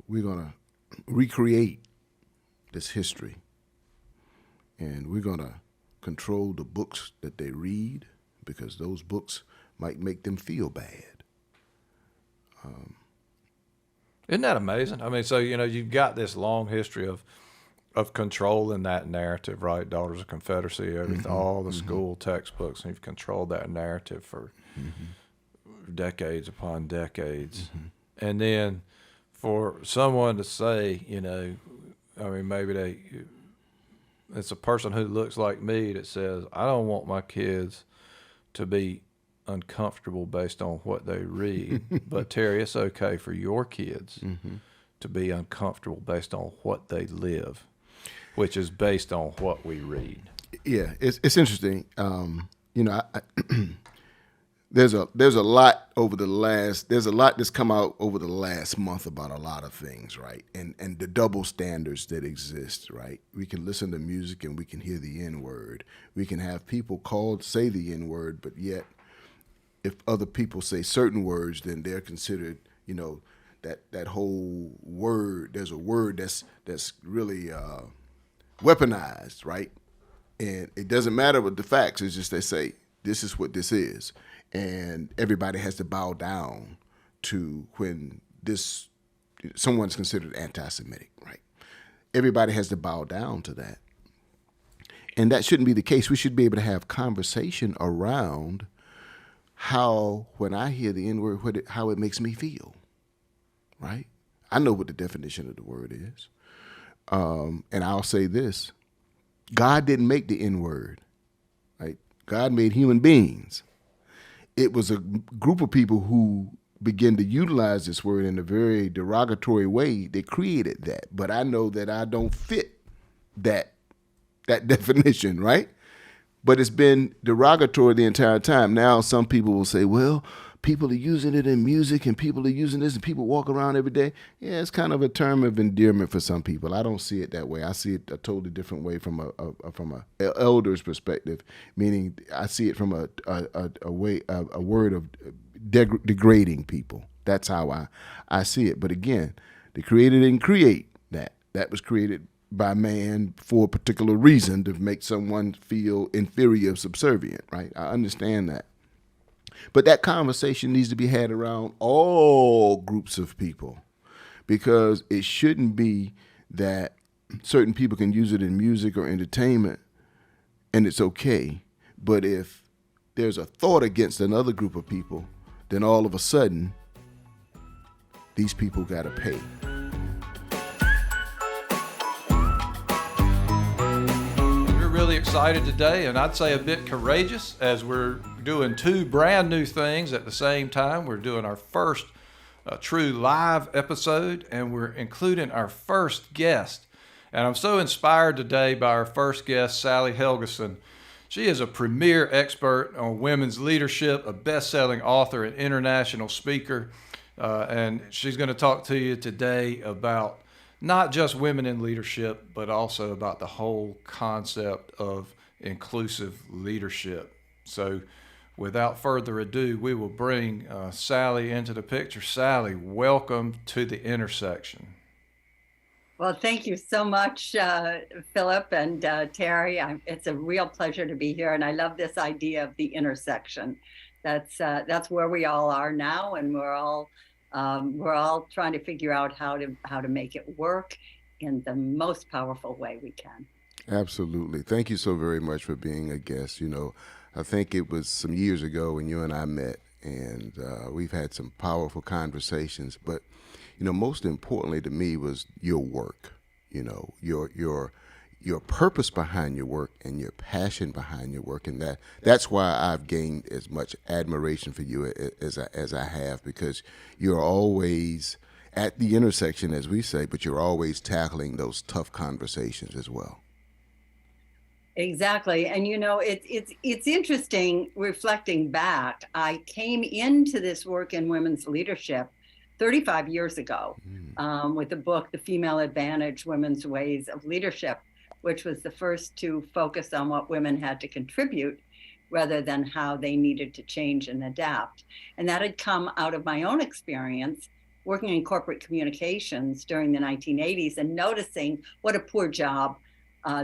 We're gonna recreate this history, and we're gonna control the books that they read, because those books might make them feel bad. Isn't that amazing? I mean, so you've got this long history of controlling that narrative, right? Daughters of Confederacy, everything, all the school textbooks, and you've controlled that narrative for decades upon decades. And then for someone to say, I mean, maybe it's a person who looks like me that says, I don't want my kids to be uncomfortable based on what they read. But Terry, it's okay for your kids to be uncomfortable based on what they live, which is based on what we read. Yeah, it's interesting. There's a lot that's come out over the last month about a lot of things, right? And the double standards that exist, right? We can listen to music and we can hear the N-word. We can have people say the N-word, but yet if other people say certain words, then they're considered, that whole word. There's a word that's really weaponized, right? And it doesn't matter what the facts. It's just they say this is what this is, and everybody has to bow down to when someone's considered anti-Semitic, right? Everybody has to bow down to that, and that shouldn't be the case. We should be able to have conversation around how, when I hear the N-word, how it makes me feel, right? I know what the definition of the word is. And I'll say this: God didn't make the N-word, right? God made human beings. It was a group of people who began to utilize this word in a very derogatory way. They created that, but I know that I don't fit that definition, right? But it's been derogatory the entire time. Now some people will say, well, people are using it in music and people are using this and people walk around every day. Yeah, it's kind of a term of endearment for some people. I don't see it that way. I see it a totally different way from a elder's perspective, meaning I see it from a word of degrading people. That's how I see it. But again, the Creator didn't create that. That was created by man for a particular reason to make someone feel inferior, subservient, right? I understand that. But that conversation needs to be had around all groups of people because it shouldn't be that certain people can use it in music or entertainment and it's okay. But if there's a thought against another group of people, then all of a sudden, these people got to pay. Really excited today, and I'd say a bit courageous as we're doing two brand new things at the same time. We're doing our first true live episode, and we're including our first guest. And I'm so inspired today by our first guest, Sally Helgeson. She is a premier expert on women's leadership, a best-selling author and international speaker, and she's going to talk to you today about not just women in leadership, but also about the whole concept of inclusive leadership. So without further ado, we will bring Sally into the picture. Sally, welcome to The Intersection. Well, thank you so much, Philip and Terry. It's a real pleasure to be here, and I love this idea of the intersection. That's where we all are now, and we're all trying to figure out how to make it work in the most powerful way we can. Absolutely. Thank you so very much for being a guest. You know, I think it was some years ago when you and I met, and we've had some powerful conversations. But, you know, most importantly to me was your work, you know, your purpose behind your work and your passion behind your work. And that's why I've gained as much admiration for you as I have, because you're always at the intersection, as we say, but you're always tackling those tough conversations as well. Exactly. And, you know, it's interesting reflecting back. I came into this work in women's leadership 35 years ago with the book, The Female Advantage, Women's Ways of Leadership, which was the first to focus on what women had to contribute rather than how they needed to change and adapt. And that had come out of my own experience working in corporate communications during the 1980s and noticing what a poor job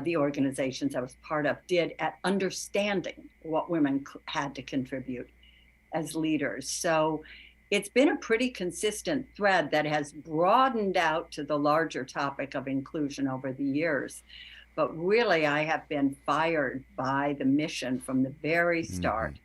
the organizations I was part of did at understanding what women had to contribute as leaders. So it's been a pretty consistent thread that has broadened out to the larger topic of inclusion over the years. But really, I have been fired by the mission from the very start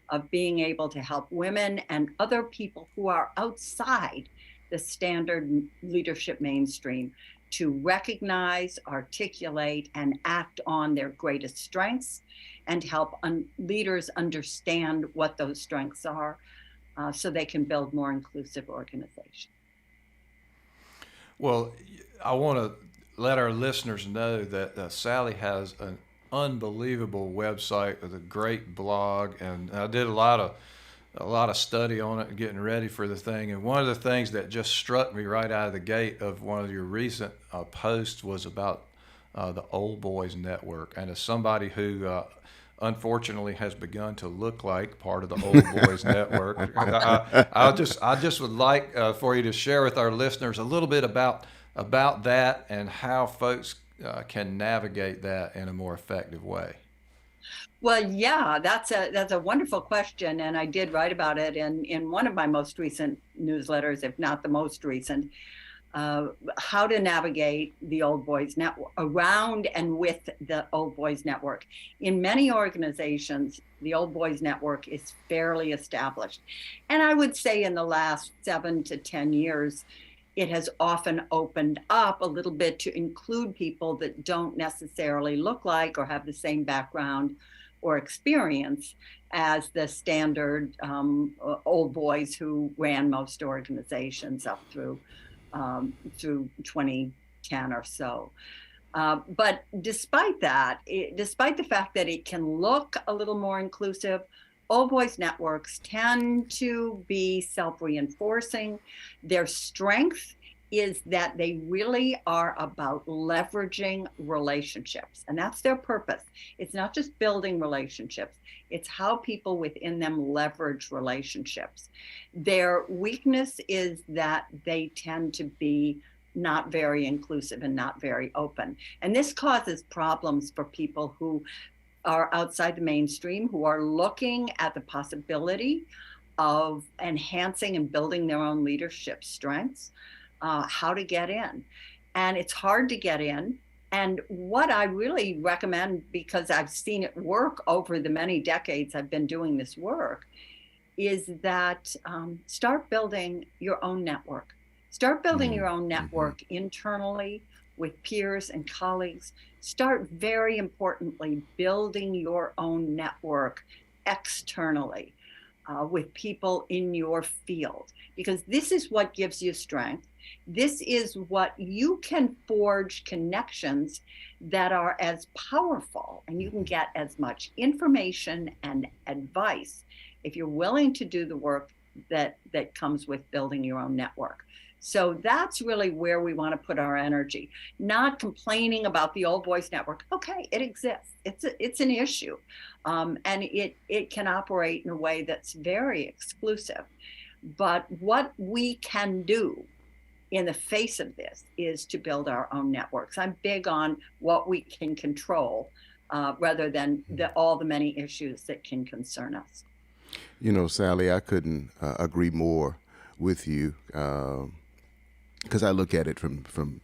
of being able to help women and other people who are outside the standard leadership mainstream to recognize, articulate, and act on their greatest strengths and help leaders understand what those strengths are so they can build more inclusive organizations. Well, I want to let our listeners know that Sally has an unbelievable website with a great blog, and I did a lot of study on it, getting ready for the thing. And one of the things that just struck me right out of the gate of one of your recent posts was about the Old Boys Network. And as somebody who unfortunately has begun to look like part of the Old Boys Network, I just would like for you to share with our listeners a little bit about that and how folks can navigate that in a more effective way. Well, yeah, that's a wonderful question, and I did write about it in one of my most recent newsletters, if not the most recent, how to navigate the Old Boys Network, around and with the Old Boys Network. In many organizations, the Old Boys Network is fairly established, and I would say in the last 7 to 10 years, it has often opened up a little bit to include people that don't necessarily look like or have the same background or experience as the standard old boys who ran most organizations up through 2010 or so. But despite that, despite the fact that it can look a little more inclusive, old boys networks tend to be self-reinforcing. Their strength is that they really are about leveraging relationships, and that's their purpose. It's not just building relationships, it's how people within them leverage relationships. Their weakness is that they tend to be not very inclusive and not very open. And this causes problems for people who are outside the mainstream, who are looking at the possibility of enhancing and building their own leadership strengths, how to get in. And it's hard to get in. And what I really recommend, because I've seen it work over the many decades I've been doing this work, is that start building your own network. Start building your own network internally with peers and colleagues. Start, very importantly, building your own network externally with people in your field, because this is what gives you strength. This is what you can forge connections that are as powerful, and you can get as much information and advice if you're willing to do the work that comes with building your own network. So that's really where we want to put our energy, not complaining about the old boys network. Okay, it exists. It's an issue. And it can operate in a way that's very exclusive. But what we can do in the face of this is to build our own networks. I'm big on what we can control rather than all the many issues that can concern us. You know, Sally, I couldn't agree more with you. Because I look at it from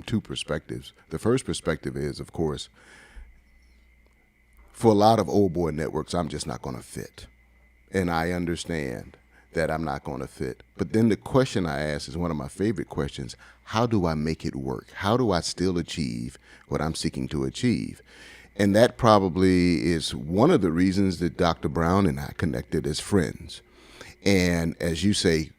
two perspectives. The first perspective is, of course, for a lot of old boy networks, I'm just not going to fit. And I understand that I'm not going to fit. But then the question I ask is one of my favorite questions. How do I make it work? How do I still achieve what I'm seeking to achieve? And that probably is one of the reasons that Dr. Brown and I connected as friends. And as you say,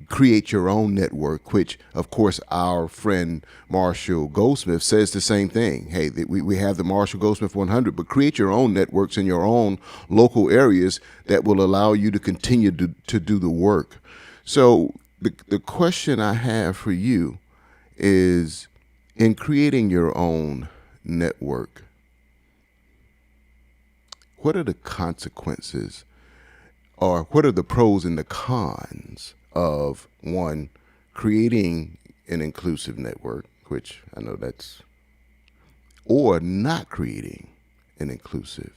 create your own network, which, of course, our friend Marshall Goldsmith says the same thing. Hey, we have the Marshall Goldsmith 100, but create your own networks in your own local areas that will allow you to continue to do the work. So the question I have for you is, in creating your own network, what are the consequences, or what are the pros and the cons of, one, creating an inclusive network, which I know that's, or not creating an inclusive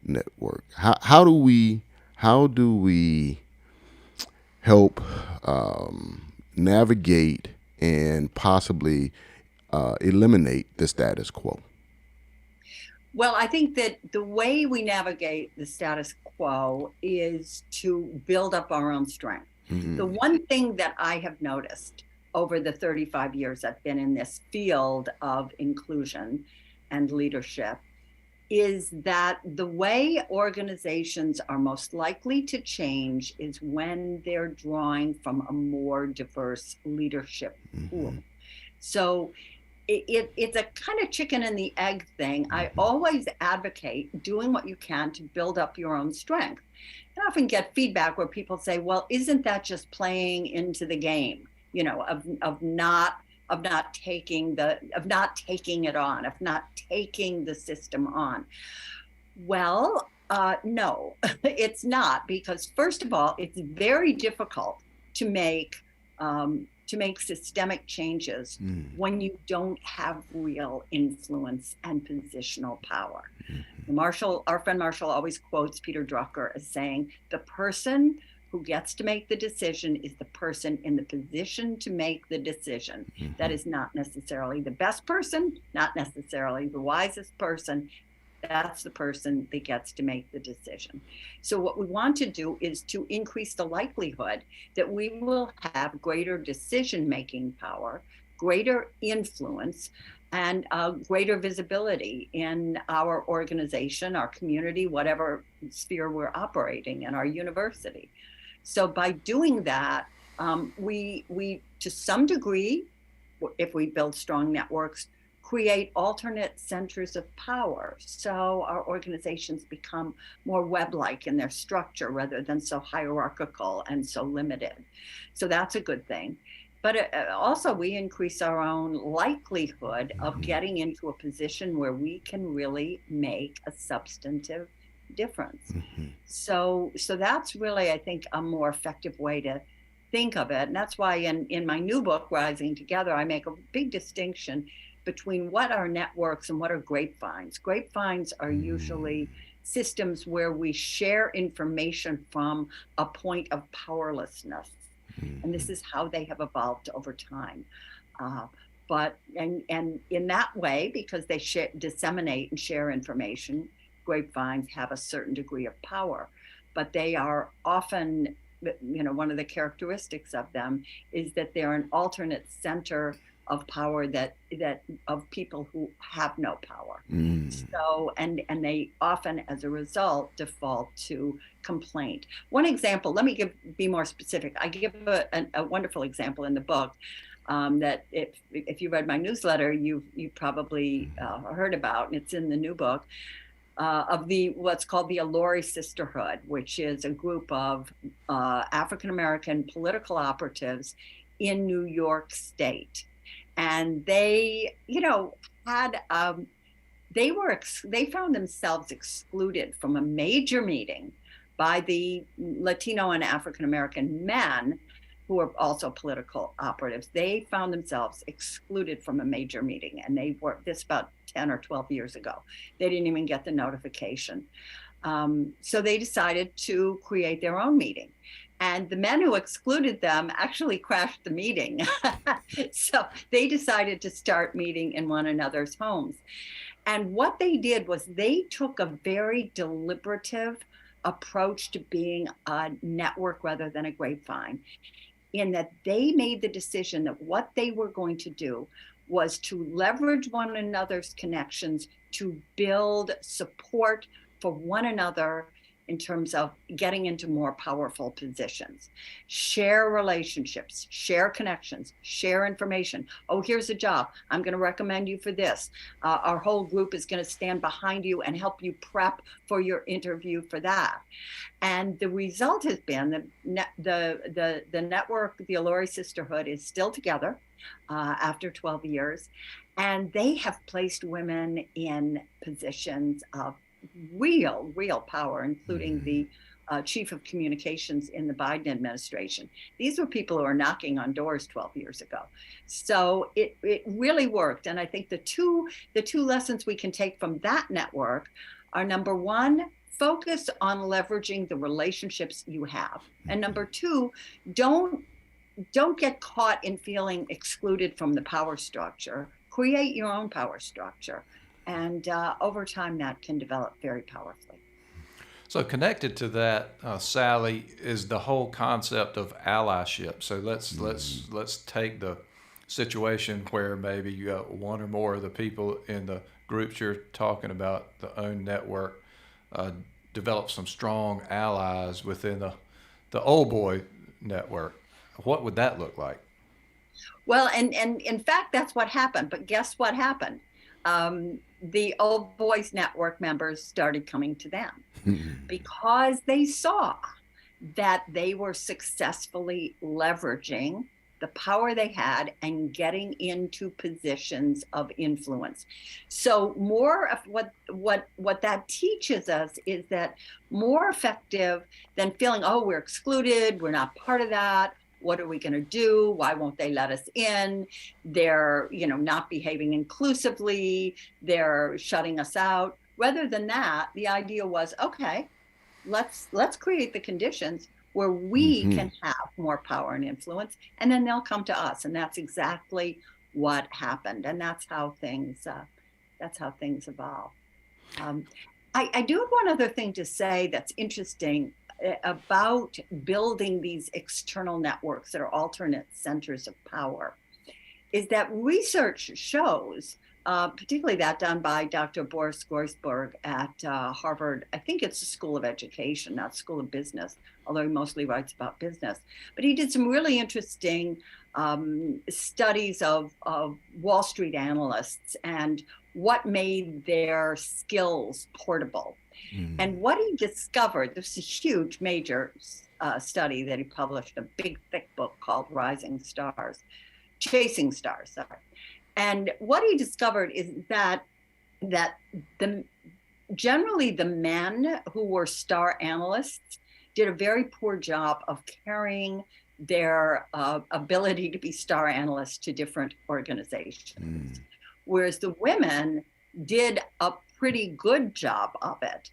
network? How do we help navigate and possibly eliminate the status quo? Well, I think that the way we navigate the status quo is to build up our own strength. The one thing that I have noticed over the 35 years I've been in this field of inclusion and leadership is that the way organizations are most likely to change is when they're drawing from a more diverse leadership pool. So it's a kind of chicken and the egg thing. I always advocate doing what you can to build up your own strength. I often get feedback where people say, well, isn't that just playing into the game, you know, of not taking it on, of not taking the system on? Well, no, it's not, because first of all, it's very difficult to make systemic changes when you don't have real influence and positional power. Our friend Marshall always quotes Peter Drucker as saying, the person who gets to make the decision is the person in the position to make the decision. That is not necessarily the best person, not necessarily the wisest person. That's the person that gets to make the decision. So what we want to do is to increase the likelihood that we will have greater decision-making power, greater influence, and greater visibility in our organization, our community, whatever sphere we're operating in, our university. So by doing that, we to some degree, if we build strong networks, create alternate centers of power. So our organizations become more web-like in their structure rather than so hierarchical and so limited. So that's a good thing. But also, we increase our own likelihood of getting into a position where we can really make a substantive difference. So that's really, I think, a more effective way to think of it. And that's why in my new book, Rising Together, I make a big distinction between what are networks and what are grapevines. Grapevines are usually systems where we share information from a point of powerlessness. And this is how they have evolved over time. But in that way, because they disseminate and share information, grapevines have a certain degree of power. But they are often, one of the characteristics of them is that they're an alternate center of power that of people who have no power. So and they often, as a result, default to complaint. One example, let me be more specific. I give a wonderful example in the book that if you read my newsletter, you probably heard about, and it's in the new book. Of what's called the Alori Sisterhood, which is a group of African-American political operatives in New York State. And they, had, they found themselves excluded from a major meeting by the Latino and African-American men who are also political operatives. They found themselves excluded from a major meeting, and they were this about 10 or 12 years ago. They didn't even get the notification. So they decided to create their own meeting. And the men who excluded them actually crashed the meeting. So they decided to start meeting in one another's homes. And what they did was they took a very deliberative approach to being a network rather than a grapevine, in that they made the decision that what they were going to do was to leverage one another's connections to build support for one another in terms of getting into more powerful positions. Share relationships, share connections, share information. Oh, here's a job. I'm going to recommend you for this. Our whole group is going to stand behind you and help you prep for your interview for that. And the result has been that the network, the Alori Sisterhood, is still together after 12 years. And they have placed women in positions of real power, including the chief of communications in the Biden administration. These were people who were knocking on doors 12 years ago. So it really worked. And I think the two lessons we can take from that network are, number one, focus on leveraging the relationships you have. And number two, don't get caught in feeling excluded from the power structure. Create your own power structure. And over time, that can develop very powerfully. So connected to that, Sally, is the whole concept of allyship. So let's take the situation where maybe you got one or more of the people in the groups you're talking about, the own network, develop some strong allies within the old boy network. What would that look like? Well, and in fact, that's what happened. But guess what happened? The old boys network members started coming to them because they saw that they were successfully leveraging the power they had and getting into positions of influence. So more of what that teaches us is that more effective than feeling, oh, we're excluded, we're not part of that. What are we going to do? Why won't they let us in? They're, not behaving inclusively. They're shutting us out. Rather than that, the idea was, okay, let's create the conditions where we can have more power and influence, and then they'll come to us. And that's exactly what happened. And that's how things evolve. I do have one other thing to say that's interesting about building these external networks that are alternate centers of power, is that research shows particularly that done by Dr. Boris Groysberg at Harvard. I think it's the School of Education, not School of Business, although he mostly writes about business. But he did some really interesting studies of Wall Street analysts and what made their skills portable. And what he discovered, this is a huge, major study that he published, a big, thick book called Chasing Stars, sorry. And what he discovered is that generally the men who were star analysts did a very poor job of carrying their ability to be star analysts to different organizations, whereas the women did a pretty good job of it.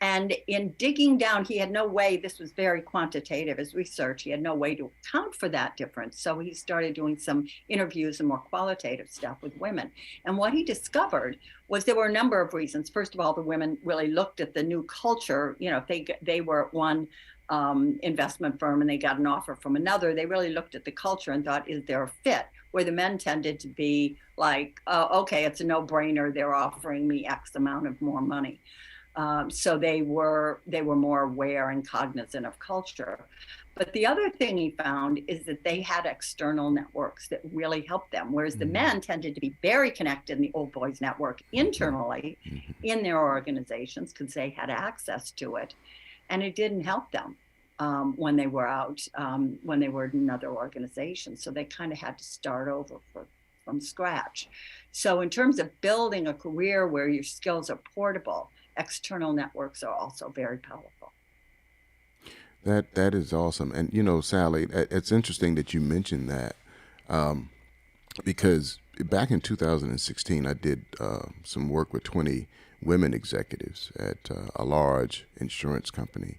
And in digging down, he had no way, this was very quantitative, his research, he had no way to account for that difference. So he started doing some interviews and more qualitative stuff with women. And what he discovered was there were a number of reasons. First of all, the women really looked at the new culture. You know, if they were at one investment firm and they got an offer from another, they really looked at the culture and thought, is there a fit? Where the men tended to be like, oh, okay, it's a no-brainer, they're offering me X amount of more money. So they were more aware and cognizant of culture. But the other thing he found is that they had external networks that really helped them, whereas the men tended to be very connected in the old boys network internally in their organizations because they had access to it, and it didn't help them when they were out, when they were in another organization. So they kind of had to start over from scratch. So in terms of building a career where your skills are portable, external networks are also very powerful. That is awesome. And you know, Sally, it's interesting that you mentioned that because back in 2016, I did some work with 20 women executives at a large insurance company.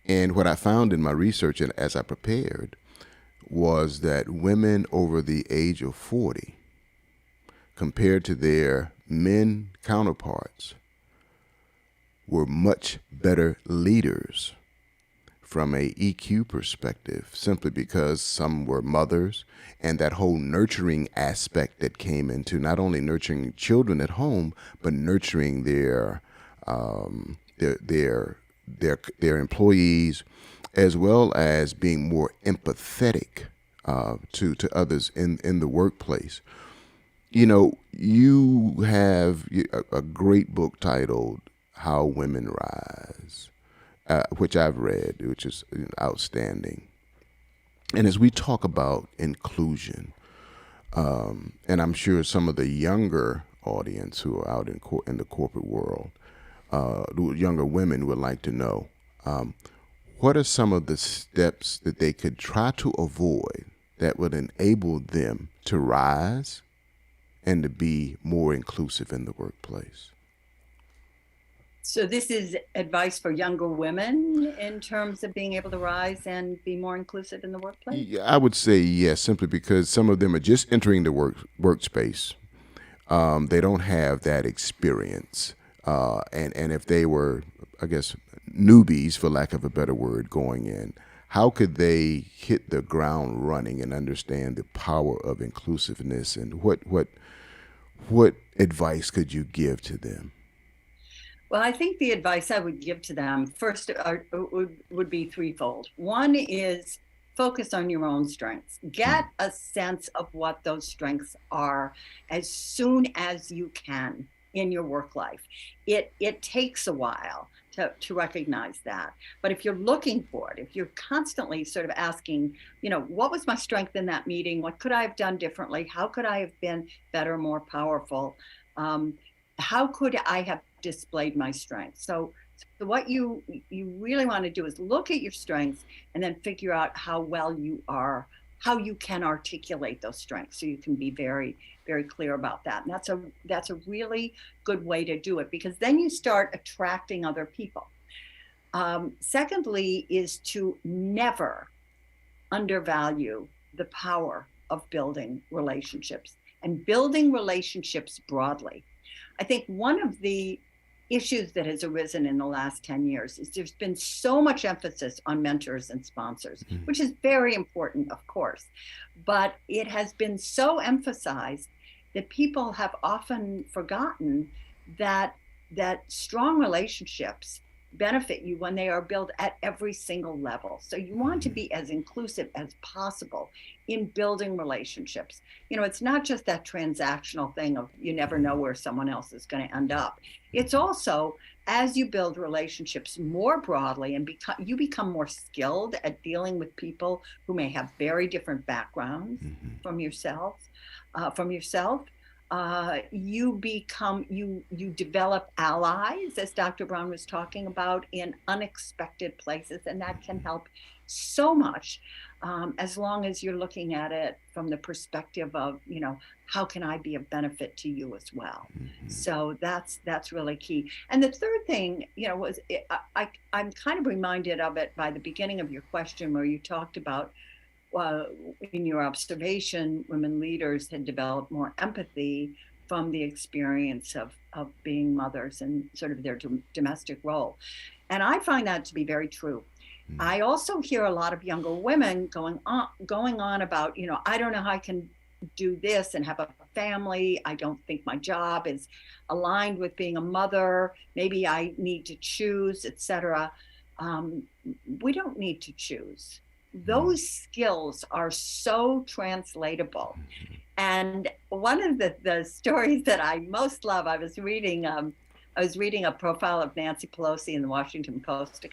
And what I found in my research and as I prepared was that women over the age of 40, compared to their men counterparts, were much better leaders from a EQ perspective, simply because some were mothers, and that whole nurturing aspect that came into not only nurturing children at home, but nurturing their employees, as well as being more empathetic to others in the workplace. You know, you have a great book titled How Women Rise, which I've read, which is outstanding. And as we talk about inclusion, and I'm sure some of the younger audience who are out in the corporate world, the younger women would like to know, what are some of the steps that they could try to avoid that would enable them to rise and to be more inclusive in the workplace? So this is advice for younger women in terms of being able to rise and be more inclusive in the workplace? Yeah, I would say yes, simply because some of them are just entering the workspace. They don't have that experience. And if they were, I guess, newbies, for lack of a better word, going in, how could they hit the ground running and understand the power of inclusiveness? And what advice could you give to them? Well, I think the advice I would give to them first would be threefold. One is focus on your own strengths. Get a sense of what those strengths are as soon as you can in your work life. It takes a while to recognize that. But if you're looking for it, if you're constantly sort of asking, you know, what was my strength in that meeting? What could I have done differently? How could I have been better, more powerful? How could I have displayed my strengths? So what you really want to do is look at your strengths and then figure out how well you are, how you can articulate those strengths, so you can be very, very clear about that. And that's a really good way to do it, because then you start attracting other people. Secondly is to never undervalue the power of building relationships and building relationships broadly. I think one of the issues that has arisen in the last 10 years is there's been so much emphasis on mentors and sponsors, which is very important, of course, but it has been so emphasized that people have often forgotten that strong relationships benefit you when they are built at every single level. So you want to be as inclusive as possible in building relationships. It's not just that transactional thing of you never know where someone else is going to end up. It's also, as you build relationships more broadly and you become more skilled at dealing with people who may have very different backgrounds from yourself, you develop allies, as Dr. Brown was talking about, in unexpected places, and that can help so much, as long as you're looking at it from the perspective of, how can I be of benefit to you as well? So that's really key. And the third thing, was I'm kind of reminded of it by the beginning of your question, where you talked about, in your observation, women leaders had developed more empathy from the experience of being mothers and sort of their domestic role. And I find that to be very true. I also hear a lot of younger women going on about, I don't know how I can do this and have a family. I don't think my job is aligned with being a mother. Maybe I need to choose, etc. We don't need to choose. Those skills are so translatable. And one of the stories that I most love, I was reading a profile of Nancy Pelosi in the Washington Post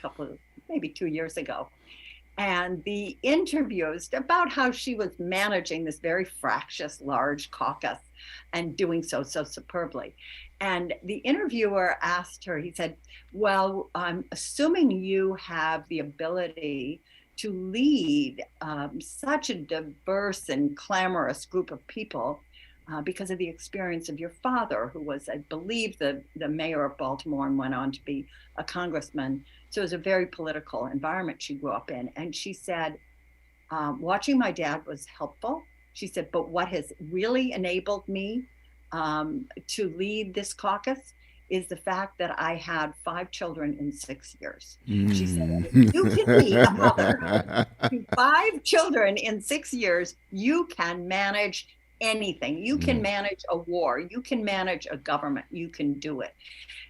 maybe 2 years ago. And the interview was about how she was managing this very fractious, large caucus and doing so superbly. And the interviewer asked her, he said, well, I'm assuming you have the ability to lead such a diverse and clamorous group of people because of the experience of your father, who was, I believe, the mayor of Baltimore and went on to be a congressman. So it was a very political environment she grew up in. And she said, watching my dad was helpful. She said, but what has really enabled me to lead this caucus is the fact that I had 5 children in 6 years. She said, if you can be a mother to 5 children in 6 years, you can manage anything. You can manage a war. You can manage a government. You can do it.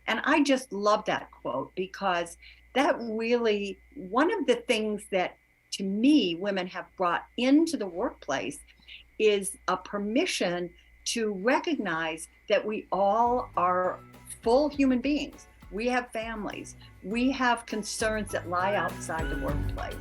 And I just love that quote, because that really, one of the things that, to me, women have brought into the workplace is a permission to recognize that we all are full human beings. We have families. We have concerns that lie outside the workplace.